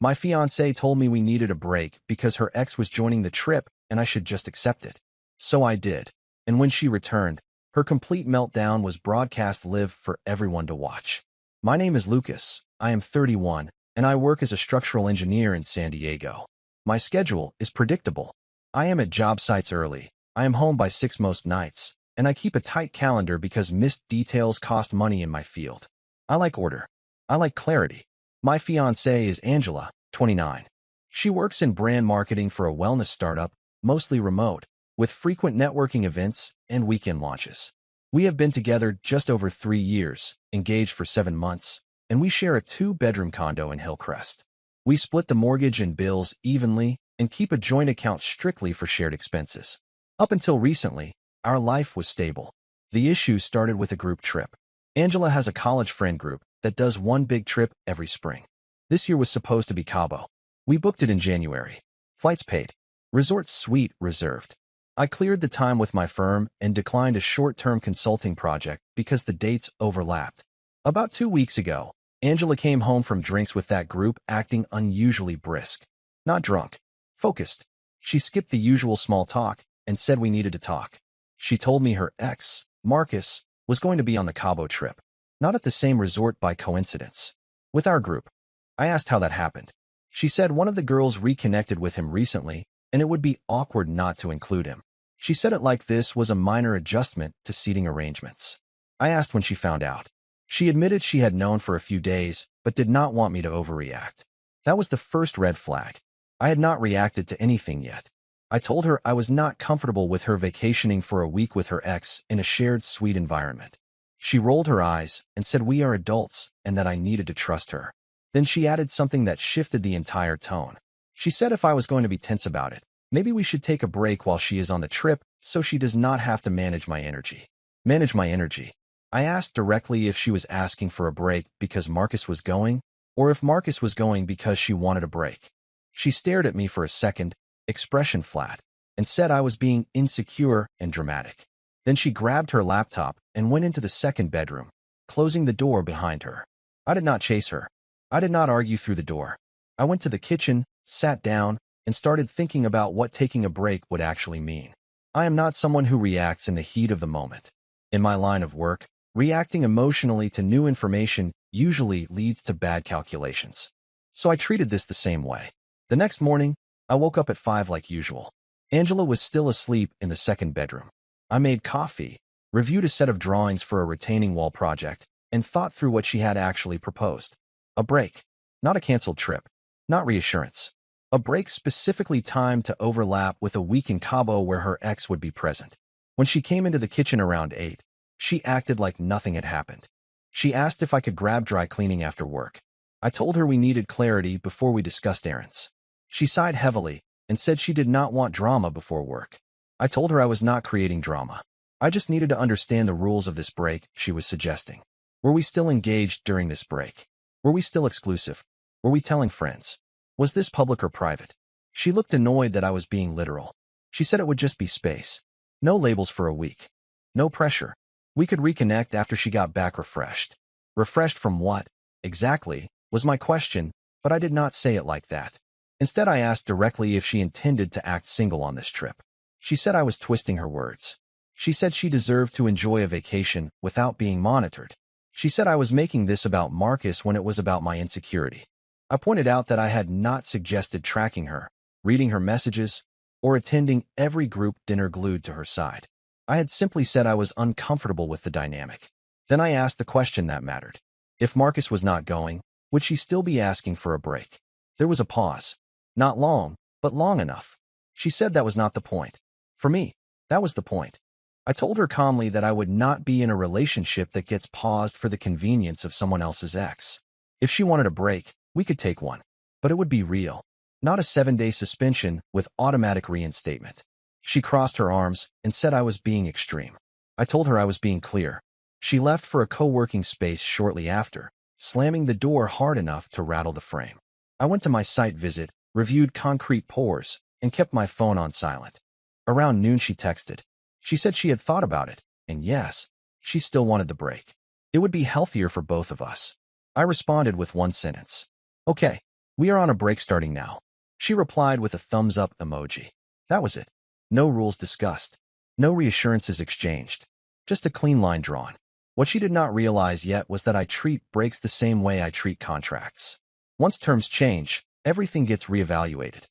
My fiancée told me we needed a break because her ex was joining the trip and I should just accept it. So I did. And when she returned, her complete meltdown was broadcast live for everyone to watch. My name is Lucas. I am 31, and I work as a structural engineer in San Diego. My schedule is predictable. I am at job sites early. I am home by 6 most nights, and I keep a tight calendar because missed details cost money in my field. I like order. I like clarity. My fiancée is Angela, 29. She works in brand marketing for a wellness startup, mostly remote, with frequent networking events and weekend launches. We have been together just over 3 years, engaged for 7 months, and we share a 2-bedroom condo in Hillcrest. We split the mortgage and bills evenly and keep a joint account strictly for shared expenses. Up until recently, our life was stable. The issue started with a group trip. Angela has a college friend group that does one big trip every spring. This year was supposed to be Cabo. We booked it in January. Flights paid. Resort suite reserved. I cleared the time with my firm and declined a short-term consulting project because the dates overlapped. About 2 weeks ago, Angela came home from drinks with that group acting unusually brisk. Not drunk. Focused. She skipped the usual small talk and said we needed to talk. She told me her ex, Marcus, was going to be on the Cabo trip. Not at the same resort by coincidence. With our group. I asked how that happened. She said one of the girls reconnected with him recently, and it would be awkward not to include him. She said it like this was a minor adjustment to seating arrangements. I asked when she found out. She admitted she had known for a few days, but did not want me to overreact. That was the first red flag. I had not reacted to anything yet. I told her I was not comfortable with her vacationing for a week with her ex in a shared suite environment. She rolled her eyes and said we are adults and that I needed to trust her. Then she added something that shifted the entire tone. She said if I was going to be tense about it, maybe we should take a break while she is on the trip so she does not have to manage my energy. Manage my energy. I asked directly if she was asking for a break because Marcus was going, or if Marcus was going because she wanted a break. She stared at me for a second, expression flat, and said I was being insecure and dramatic. Then she grabbed her laptop and went into the second bedroom, closing the door behind her. I did not chase her. I did not argue through the door. I went to the kitchen, sat down, and started thinking about what taking a break would actually mean. I am not someone who reacts in the heat of the moment. In my line of work, reacting emotionally to new information usually leads to bad calculations. So I treated this the same way. The next morning, I woke up at 5 like usual. Angela was still asleep in the second bedroom. I made coffee, reviewed a set of drawings for a retaining wall project, and thought through what she had actually proposed. A break. Not a canceled trip. Not reassurance. A break specifically timed to overlap with a week in Cabo where her ex would be present. When she came into the kitchen around 8, she acted like nothing had happened. She asked if I could grab dry cleaning after work. I told her we needed clarity before we discussed errands. She sighed heavily and said she did not want drama before work. I told her I was not creating drama. I just needed to understand the rules of this break she was suggesting. Were we still engaged during this break? Were we still exclusive? Were we telling friends? Was this public or private? She looked annoyed that I was being literal. She said it would just be space. No labels for a week. No pressure. We could reconnect after she got back refreshed. Refreshed from what, exactly, was my question, but I did not say it like that. Instead, I asked directly if she intended to act single on this trip. She said I was twisting her words. She said she deserved to enjoy a vacation without being monitored. She said I was making this about Marcus when it was about my insecurity. I pointed out that I had not suggested tracking her, reading her messages, or attending every group dinner glued to her side. I had simply said I was uncomfortable with the dynamic. Then I asked the question that mattered. If Marcus was not going, would she still be asking for a break? There was a pause. Not long, but long enough. She said that was not the point. For me, that was the point. I told her calmly that I would not be in a relationship that gets paused for the convenience of someone else's ex. If she wanted a break, we could take one. But it would be real. Not a 7-day suspension with automatic reinstatement. She crossed her arms and said I was being extreme. I told her I was being clear. She left for a co-working space shortly after, slamming the door hard enough to rattle the frame. I went to my site visit, reviewed concrete pours, and kept my phone on silent. Around noon she texted. She said she had thought about it, and yes, she still wanted the break. It would be healthier for both of us. I responded with one sentence. Okay, We are on a break starting now. She replied with a thumbs up emoji. That was it. No rules discussed. No reassurances exchanged. Just a clean line drawn. What she did not realize yet was that I treat breaks the same way I treat contracts. Once terms change, everything gets reevaluated.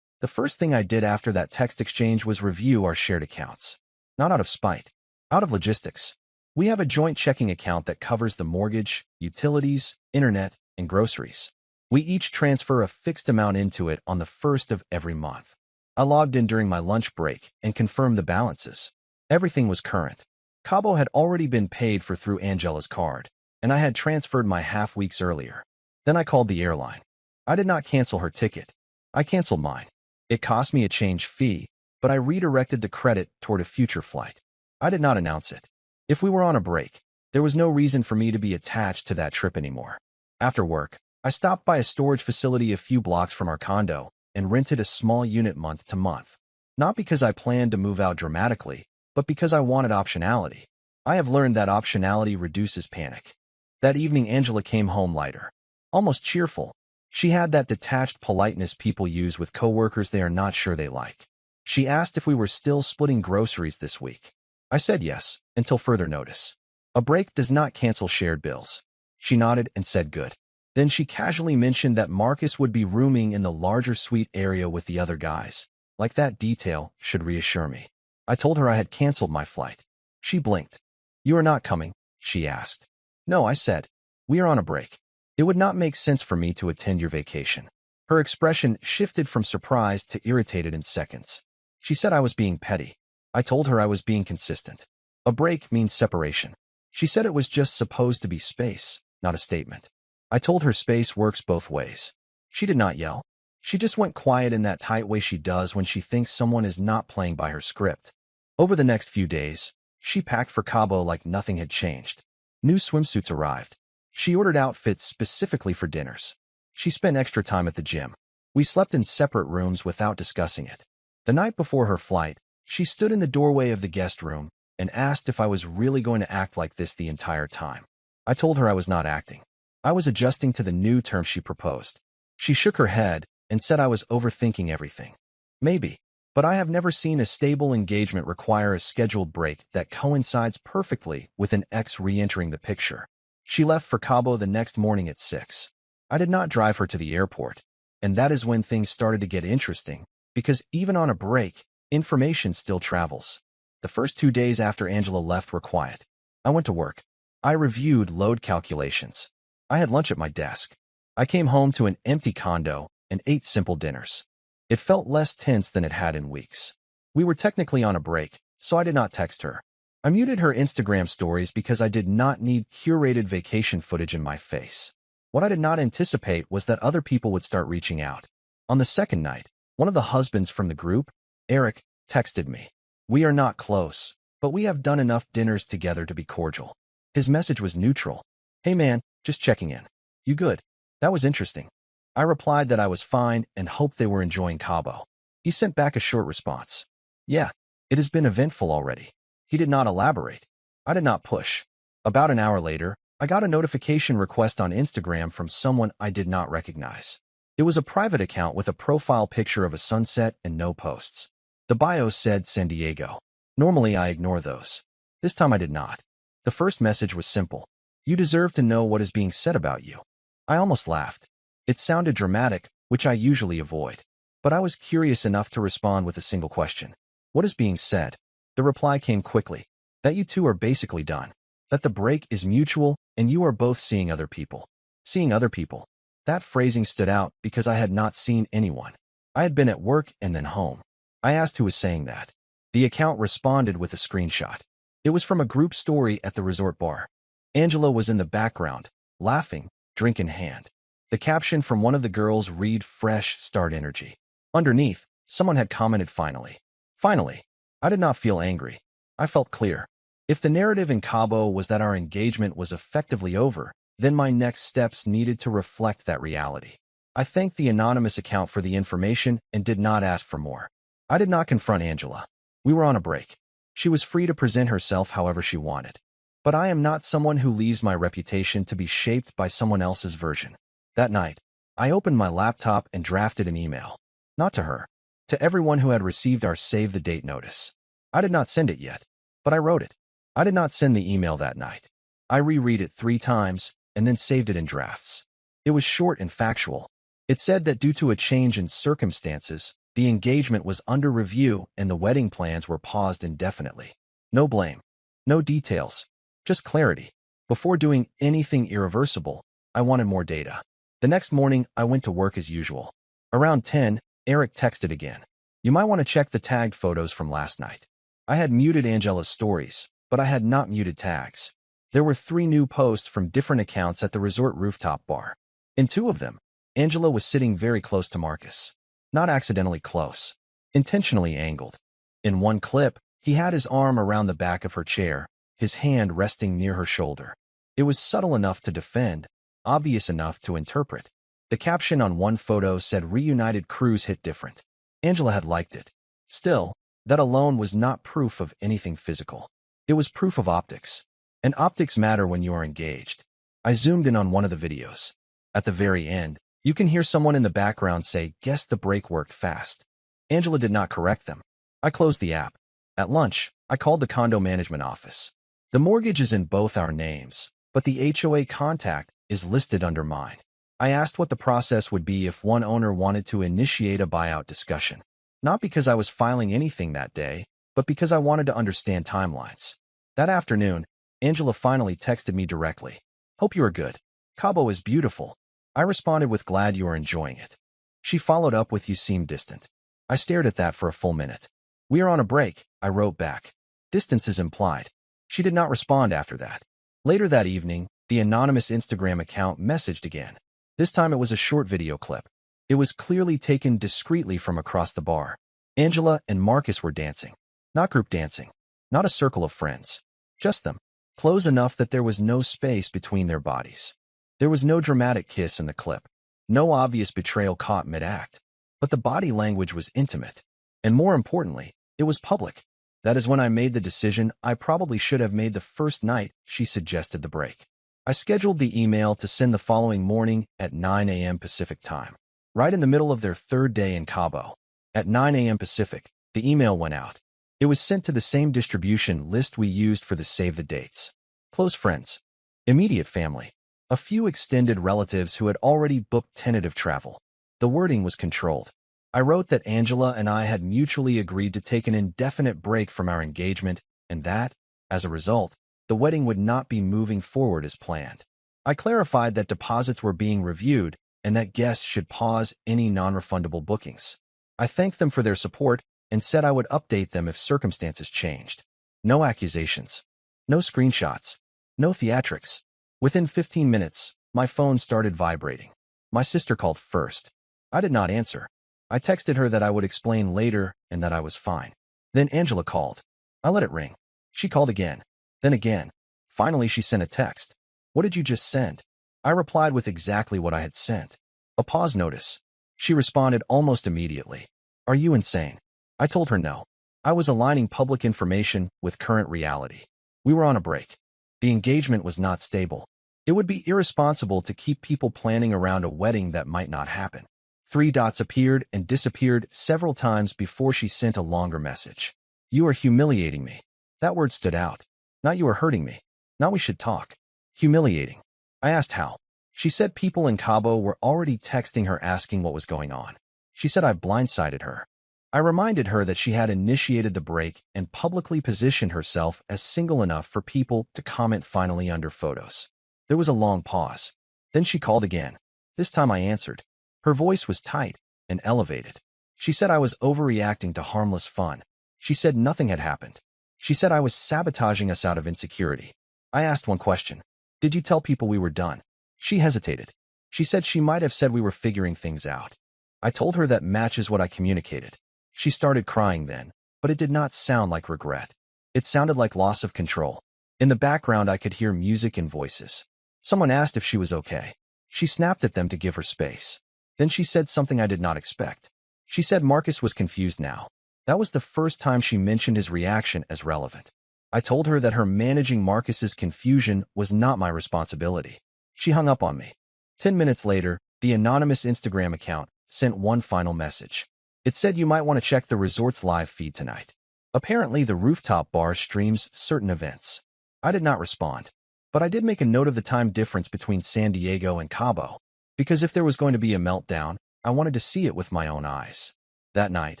The first thing I did after that text exchange was review our shared accounts. Not out of spite. Out of logistics. We have a joint checking account that covers the mortgage, utilities, internet, and groceries. We each transfer a fixed amount into it on the first of every month. I logged in during my lunch break and confirmed the balances. Everything was current. Cabo had already been paid for through Angela's card, and I had transferred my half weeks earlier. Then I called the airline. I did not cancel her ticket. I canceled mine. It cost me a change fee, but I redirected the credit toward a future flight. I did not announce it. If we were on a break, there was no reason for me to be attached to that trip anymore. After work, I stopped by a storage facility a few blocks from our condo and rented a small unit month to month. Not because I planned to move out dramatically, but because I wanted optionality. I have learned that optionality reduces panic. That evening, Angela came home lighter, almost cheerful. She had that detached politeness people use with coworkers they are not sure they like. She asked if we were still splitting groceries this week. I said yes, until further notice. A break does not cancel shared bills. She nodded and said good. Then she casually mentioned that Marcus would be rooming in the larger suite area with the other guys. Like that detail should reassure me. I told her I had canceled my flight. She blinked. You are not coming, she asked. No, I said. We are on a break. It would not make sense for me to attend your vacation. Her expression shifted from surprise to irritated in seconds. She said I was being petty. I told her I was being consistent. A break means separation. She said it was just supposed to be space, not a statement. I told her space works both ways. She did not yell. She just went quiet in that tight way she does when she thinks someone is not playing by her script. Over the next few days, she packed for Cabo like nothing had changed. New swimsuits arrived. She ordered outfits specifically for dinners. She spent extra time at the gym. We slept in separate rooms without discussing it. The night before her flight, she stood in the doorway of the guest room and asked if I was really going to act like this the entire time. I told her I was not acting. I was adjusting to the new terms she proposed. She shook her head and said I was overthinking everything. Maybe, but I have never seen a stable engagement require a scheduled break that coincides perfectly with an ex re-entering the picture. She left for Cabo the next morning at 6. I did not drive her to the airport, and that is when things started to get interesting, because even on a break, information still travels. The first 2 days after Angela left were quiet. I went to work. I reviewed load calculations. I had lunch at my desk. I came home to an empty condo and ate simple dinners. It felt less tense than it had in weeks. We were technically on a break, so I did not text her. I muted her Instagram stories because I did not need curated vacation footage in my face. What I did not anticipate was that other people would start reaching out. On the second night, one of the husbands from the group, Eric, texted me. We are not close, but we have done enough dinners together to be cordial. His message was neutral. Hey man, just checking in. You good? That was interesting. I replied that I was fine and hoped they were enjoying Cabo. He sent back a short response. Yeah, it has been eventful already. He did not elaborate. I did not push. About an hour later, I got a notification request on Instagram from someone I did not recognize. It was a private account with a profile picture of a sunset and no posts. The bio said San Diego. Normally I ignore those. This time I did not. The first message was simple. You deserve to know what is being said about you. I almost laughed. It sounded dramatic, which I usually avoid. But I was curious enough to respond with a single question. What is being said? The reply came quickly. That you two are basically done. That the break is mutual and you are both seeing other people. Seeing other people. That phrasing stood out because I had not seen anyone. I had been at work and then home. I asked who was saying that. The account responded with a screenshot. It was from a group story at the resort bar. Angela was in the background, laughing, drink in hand. The caption from one of the girls read fresh start energy. Underneath, someone had commented finally. Finally. I did not feel angry. I felt clear. If the narrative in Cabo was that our engagement was effectively over, then my next steps needed to reflect that reality. I thanked the anonymous account for the information and did not ask for more. I did not confront Angela. We were on a break. She was free to present herself however she wanted. But I am not someone who leaves my reputation to be shaped by someone else's version. That night, I opened my laptop and drafted an email. Not to her. To everyone who had received our save the date notice. I did not send it yet, but I wrote it. I did not send the email that night. I reread it 3 times and then saved it in drafts. It was short and factual. It said that due to a change in circumstances, the engagement was under review and the wedding plans were paused indefinitely. No blame. No details. Just clarity. Before doing anything irreversible, I wanted more data. The next morning, I went to work as usual. Around 10, Eric texted again. You might want to check the tagged photos from last night. I had muted Angela's stories, but I had not muted tags. There were 3 new posts from different accounts at the resort rooftop bar. In 2 of them, Angela was sitting very close to Marcus. Not accidentally close. Intentionally angled. In one clip, he had his arm around the back of her chair, his hand resting near her shoulder. It was subtle enough to defend, obvious enough to interpret. The caption on one photo said reunited crews hit different. Angela had liked it. Still, that alone was not proof of anything physical. It was proof of optics. And optics matter when you are engaged. I zoomed in on one of the videos. At the very end, you can hear someone in the background say, "Guess the break worked fast." Angela did not correct them. I closed the app. At lunch, I called the condo management office. The mortgage is in both our names, but the HOA contact is listed under mine. I asked what the process would be if one owner wanted to initiate a buyout discussion. Not because I was filing anything that day, but because I wanted to understand timelines. That afternoon, Angela finally texted me directly. Hope you are good. Cabo is beautiful. I responded with glad you are enjoying it. She followed up with you seem distant. I stared at that for a full minute. We are on a break, I wrote back. Distance is implied. She did not respond after that. Later that evening, the anonymous Instagram account messaged again. This time it was a short video clip. It was clearly taken discreetly from across the bar. Angela and Marcus were dancing. Not group dancing. Not a circle of friends. Just them. Close enough that there was no space between their bodies. There was no dramatic kiss in the clip. No obvious betrayal caught mid-act. But the body language was intimate. And more importantly, it was public. That is when I made the decision I probably should have made the first night she suggested the break. I scheduled the email to send the following morning at 9 a.m. Pacific time, right in the middle of their 3rd day in Cabo. At 9 a.m. Pacific, the email went out. It was sent to the same distribution list we used for the save the dates. Close friends. Immediate family. A few extended relatives who had already booked tentative travel. The wording was controlled. I wrote that Angela and I had mutually agreed to take an indefinite break from our engagement and that, as a result, the wedding would not be moving forward as planned. I clarified that deposits were being reviewed and that guests should pause any non-refundable bookings. I thanked them for their support and said I would update them if circumstances changed. No accusations. No screenshots. No theatrics. Within 15 minutes, my phone started vibrating. My sister called first. I did not answer. I texted her that I would explain later and that I was fine. Then Angela called. I let it ring. She called again. Then again. Finally, she sent a text. What did you just send? I replied with exactly what I had sent. A pause notice. She responded almost immediately. Are you insane? I told her no. I was aligning public information with current reality. We were on a break. The engagement was not stable. It would be irresponsible to keep people planning around a wedding that might not happen. 3 dots appeared and disappeared several times before she sent a longer message. You are humiliating me. That word stood out. Not you are hurting me. Not we should talk. Humiliating. I asked how. She said people in Cabo were already texting her asking what was going on. She said I blindsided her. I reminded her that she had initiated the break and publicly positioned herself as single enough for people to comment finally under photos. There was a long pause. Then she called again. This time I answered. Her voice was tight and elevated. She said I was overreacting to harmless fun. She said nothing had happened. She said I was sabotaging us out of insecurity. I asked one question. Did you tell people we were done? She hesitated. She said she might have said we were figuring things out. I told her that matches what I communicated. She started crying then, but it did not sound like regret. It sounded like loss of control. In the background, I could hear music and voices. Someone asked if she was okay. She snapped at them to give her space. Then she said something I did not expect. She said Marcus was confused now. That was the first time she mentioned his reaction as relevant. I told her that her managing Marcus's confusion was not my responsibility. She hung up on me. 10 minutes later, The anonymous Instagram account sent one final message. It said you might want to check the resort's live feed tonight. Apparently, the rooftop bar streams certain events. I did not respond, but I did make a note of the time difference between San Diego and Cabo, because if there was going to be a meltdown, I wanted to see it with my own eyes. That night,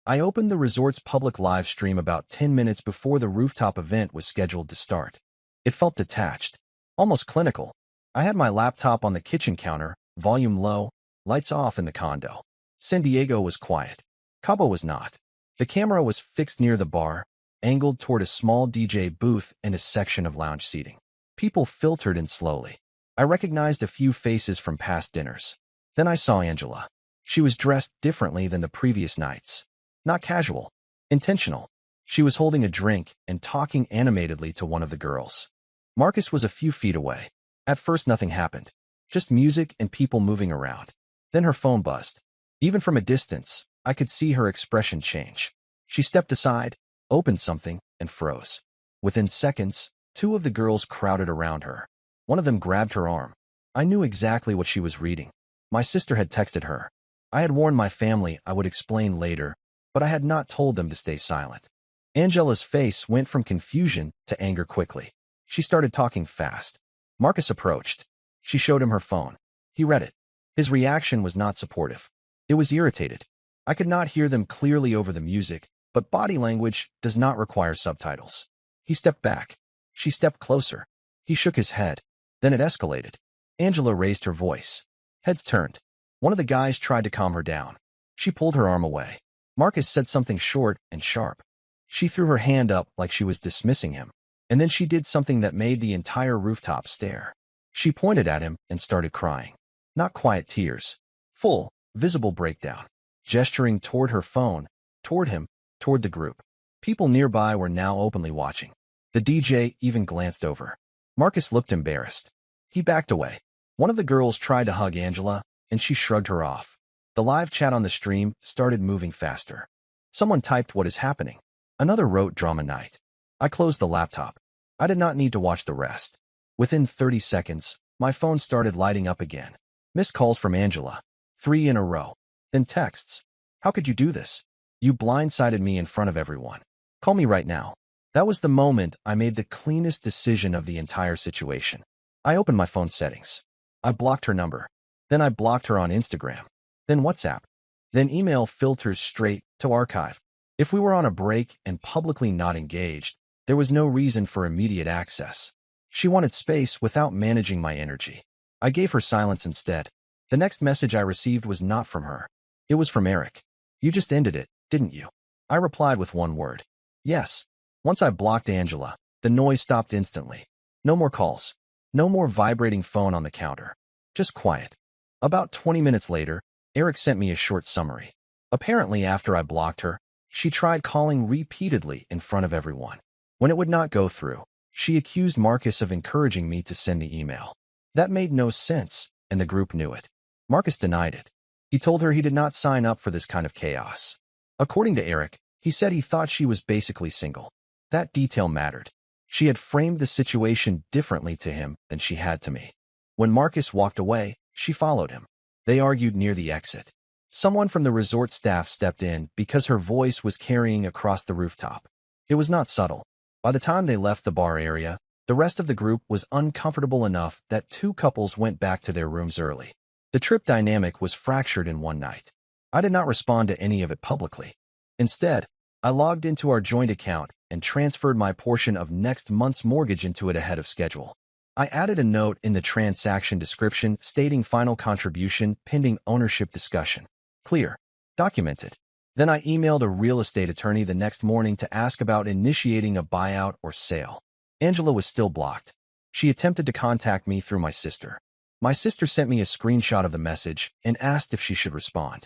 I opened the resort's public live stream about 10 minutes before the rooftop event was scheduled to start. It felt detached, almost clinical. I had my laptop on the kitchen counter, volume low, lights off in the condo. San Diego was quiet. Cabo was not. The camera was fixed near the bar, angled toward a small DJ booth and a section of lounge seating. People filtered in slowly. I recognized a few faces from past dinners. Then I saw Angela. She was dressed differently than the previous nights. Not casual, intentional. She was holding a drink and talking animatedly to one of the girls. Marcus was a few feet away. At first, nothing happened. Just music and people moving around. Then her phone buzzed. Even from a distance, I could see her expression change. She stepped aside, opened something, and froze. Within seconds, two of the girls crowded around her. One of them grabbed her arm. I knew exactly what she was reading. My sister had texted her. I had warned my family I would explain later, but I had not told them to stay silent. Angela's face went from confusion to anger quickly. She started talking fast. Marcus approached. She showed him her phone. He read it. His reaction was not supportive. It was irritated. I could not hear them clearly over the music, but body language does not require subtitles. He stepped back. She stepped closer. He shook his head. Then it escalated. Angela raised her voice. Heads turned. One of the guys tried to calm her down. She pulled her arm away. Marcus said something short and sharp. She threw her hand up like she was dismissing him. And then she did something that made the entire rooftop stare. She pointed at him and started crying. Not quiet tears. Full, visible breakdown. Gesturing toward her phone, toward him, toward the group. People nearby were now openly watching. The DJ even glanced over. Marcus looked embarrassed. He backed away. One of the girls tried to hug Angela, and she shrugged her off. The live chat on the stream started moving faster. Someone typed, "What is happening?" Another wrote, "Drama night." I closed the laptop. I did not need to watch the rest. Within 30 seconds, my phone started lighting up again. Missed calls from Angela. 3 in a row. Then texts. "How could you do this? You blindsided me in front of everyone. Call me right now." That was the moment I made the cleanest decision of the entire situation. I opened my phone settings. I blocked her number. Then I blocked her on Instagram. Then WhatsApp. Then email filters straight to archive. If we were on a break and publicly not engaged, there was no reason for immediate access. She wanted space without managing my energy. I gave her silence instead. The next message I received was not from her. It was from Eric. "You just ended it, didn't you?" I replied with one word. "Yes." Once I blocked Angela, the noise stopped instantly. No more calls. No more vibrating phone on the counter. Just quiet. About 20 minutes later, Eric sent me a short summary. Apparently, after I blocked her, she tried calling repeatedly in front of everyone. When it would not go through, she accused Marcus of encouraging me to send the email. That made no sense, and the group knew it. Marcus denied it. He told her he did not sign up for this kind of chaos. According to Eric, he said he thought she was basically single. That detail mattered. She had framed the situation differently to him than she had to me. When Marcus walked away, she followed him. They argued near the exit. Someone from the resort staff stepped in because her voice was carrying across the rooftop. It was not subtle. By the time they left the bar area, the rest of the group was uncomfortable enough that 2 couples went back to their rooms early. The trip dynamic was fractured in one night. I did not respond to any of it publicly. Instead, I logged into our joint account and transferred my portion of next month's mortgage into it ahead of schedule. I added a note in the transaction description stating final contribution pending ownership discussion. Clear. Documented. Then I emailed a real estate attorney the next morning to ask about initiating a buyout or sale. Angela was still blocked. She attempted to contact me through my sister. My sister sent me a screenshot of the message and asked if she should respond.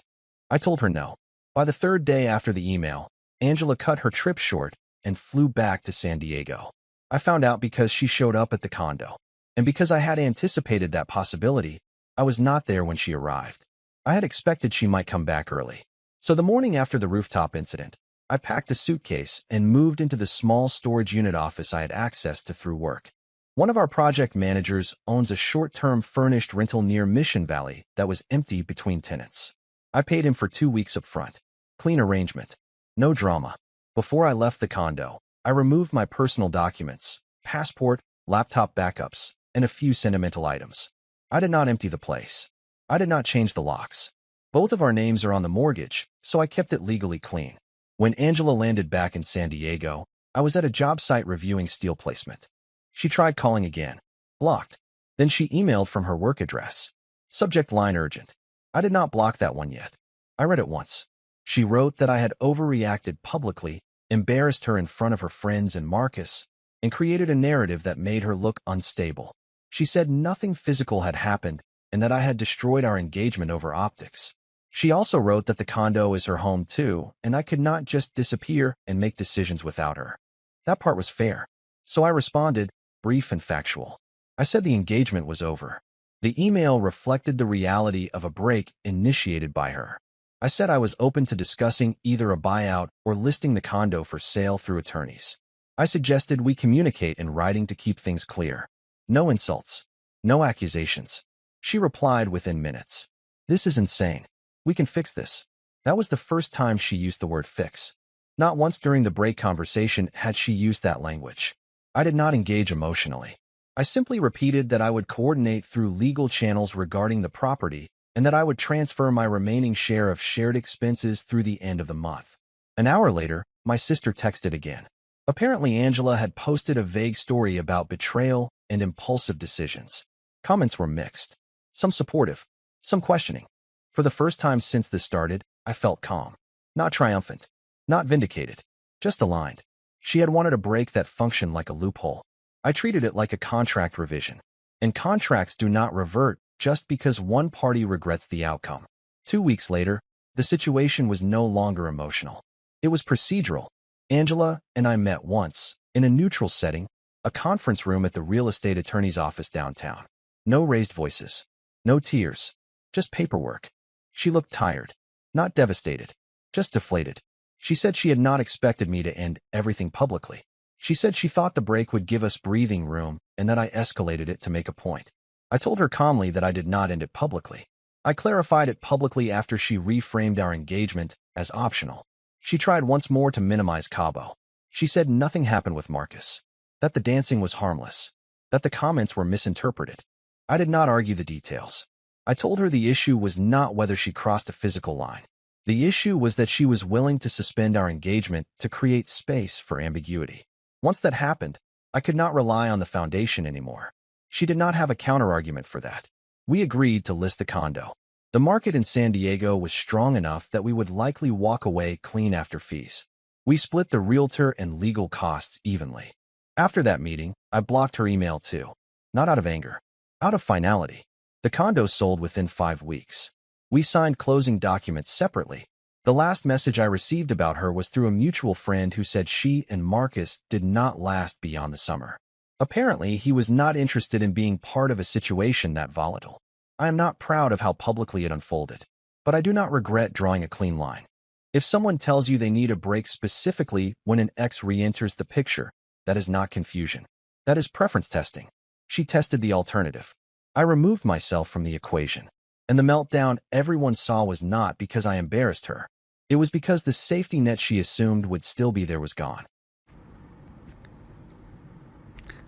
I told her no. By the 3rd day after the email, Angela cut her trip short and flew back to San Diego. I found out because she showed up at the condo. And because I had anticipated that possibility, I was not there when she arrived. I had expected she might come back early. So the morning after the rooftop incident, I packed a suitcase and moved into the small storage unit office I had access to through work. One of our project managers owns a short-term furnished rental near Mission Valley that was empty between tenants. I paid him for 2 weeks up front. Clean arrangement. No drama. Before I left the condo, I removed my personal documents, passport, laptop backups, and a few sentimental items. I did not empty the place. I did not change the locks. Both of our names are on the mortgage, so I kept it legally clean. When Angela landed back in San Diego, I was at a job site reviewing steel placement. She tried calling again. Blocked. Then she emailed from her work address. Subject line urgent. I did not block that one yet. I read it once. She wrote that I had overreacted publicly, embarrassed her in front of her friends and Marcus, and created a narrative that made her look unstable. She said nothing physical had happened and that I had destroyed our engagement over optics. She also wrote that the condo is her home too, and I could not just disappear and make decisions without her. That part was fair. So I responded, brief and factual. I said the engagement was over. The email reflected the reality of a break initiated by her. I said I was open to discussing either a buyout or listing the condo for sale through attorneys. I suggested we communicate in writing to keep things clear. No insults. No accusations. She replied within minutes. This is insane. We can fix this. That was the first time she used the word fix. Not once during the break conversation had she used that language. I did not engage emotionally. I simply repeated that I would coordinate through legal channels regarding the property and that I would transfer my remaining share of shared expenses through the end of the month. An hour later, my sister texted again. Apparently, Angela had posted a vague story about betrayal and impulsive decisions. Comments were mixed. Some supportive, some questioning. For the first time since this started, I felt calm. Not triumphant. Not vindicated. Just aligned. She had wanted a break that functioned like a loophole. I treated it like a contract revision. And contracts do not revert just because one party regrets the outcome. 2 weeks later, the situation was no longer emotional. It was procedural. Angela and I met once, in a neutral setting, a conference room at the real estate attorney's office downtown. No raised voices. No tears. Just paperwork. She looked tired. Not devastated. Just deflated. She said she had not expected me to end everything publicly. She said she thought the break would give us breathing room and that I escalated it to make a point. I told her calmly that I did not end it publicly. I clarified it publicly after she reframed our engagement as optional. She tried once more to minimize Cabo. She said nothing happened with Marcus. That the dancing was harmless. That the comments were misinterpreted. I did not argue the details. I told her the issue was not whether she crossed a physical line. The issue was that she was willing to suspend our engagement to create space for ambiguity. Once that happened, I could not rely on the foundation anymore. She did not have a counterargument for that. We agreed to list the condo. The market in San Diego was strong enough that we would likely walk away clean after fees. We split the realtor and legal costs evenly. After that meeting, I blocked her email too. Not out of anger. Out of finality. The condo sold within 5 weeks. We signed closing documents separately. The last message I received about her was through a mutual friend who said she and Marcus did not last beyond the summer. Apparently, he was not interested in being part of a situation that volatile. I am not proud of how publicly it unfolded, but I do not regret drawing a clean line. If someone tells you they need a break specifically when an ex re-enters the picture, that is not confusion. That is preference testing. She tested the alternative. I removed myself from the equation. And the meltdown everyone saw was not because I embarrassed her. It was because the safety net she assumed would still be there was gone.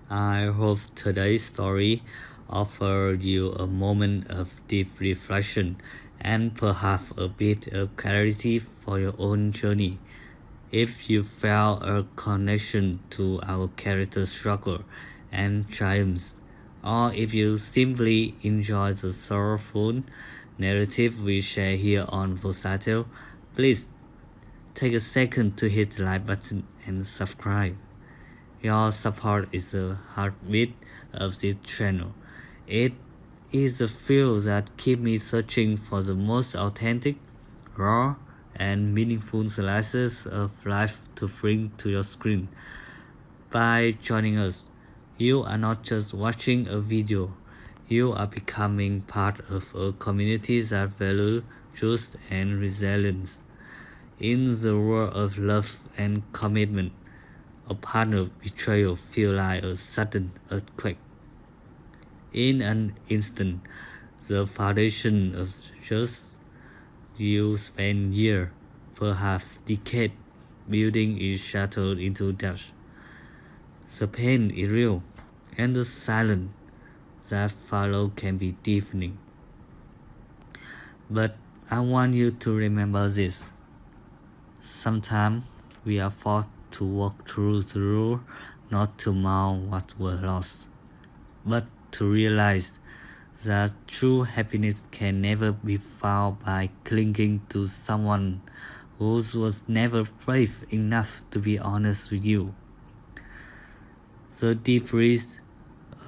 I hope today's story offered you a moment of deep reflection and perhaps a bit of clarity for your own journey. If you felt a connection to our character's struggle and triumphs, or if you simply enjoy the soulful narrative we share here on Versatile, please take a second to hit the like button and subscribe. Your support is the heartbeat of this channel. It is the fuel that keeps me searching for the most authentic, raw, and meaningful slices of life to bring to your screen. By joining us, you are not just watching a video, you are becoming part of a community that values truth and resilience. In the world of love and commitment, A partner betrayal feels like a sudden earthquake. In an instant, the foundation of trust you spend years, perhaps decades, building is shattered into dust. The pain is real, and the silence that follows can be deafening. But I want you to remember this. Sometimes we are forced to walk through the rule, not to mourn what was lost, but to realize that true happiness can never be found by clinging to someone who was never brave enough to be honest with you. The deep risk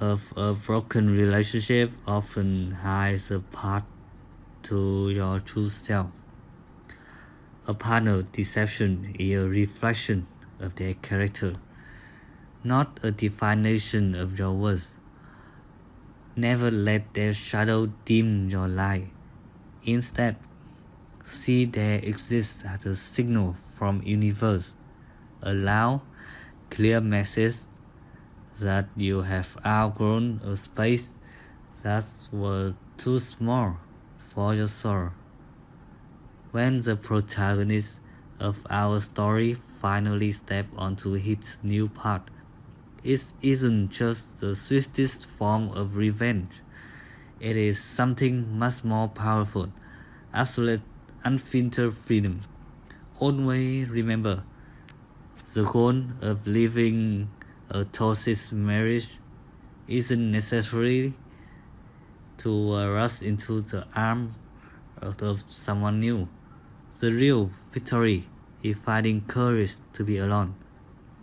of a broken relationship often hides a path to your true self. A partner deception is a reflection of their character, not a definition of your worth. Never let their shadow dim your light. Instead, see their existence as a signal from universe, a loud, clear message that you have outgrown a space that was too small for your soul. When the protagonist of our story finally steps onto his new path, it isn't just the swiftest form of revenge. It is something much more powerful, absolute, unfiltered freedom. Always remember, the goal of living a toxic marriage isn't necessarily to rush into the arms of someone new. The real victory is finding courage to be alone,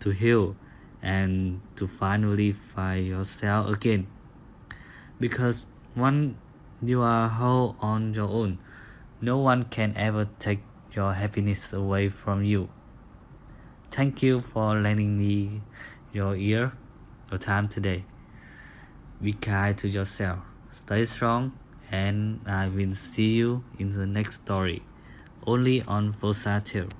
to heal, and to finally find yourself again. Because once you are whole on your own, no one can ever take your happiness away from you. Thank you for lending me your ear, your time today. Be kind to yourself, stay strong, and I will see you in the next story, only on Telltales.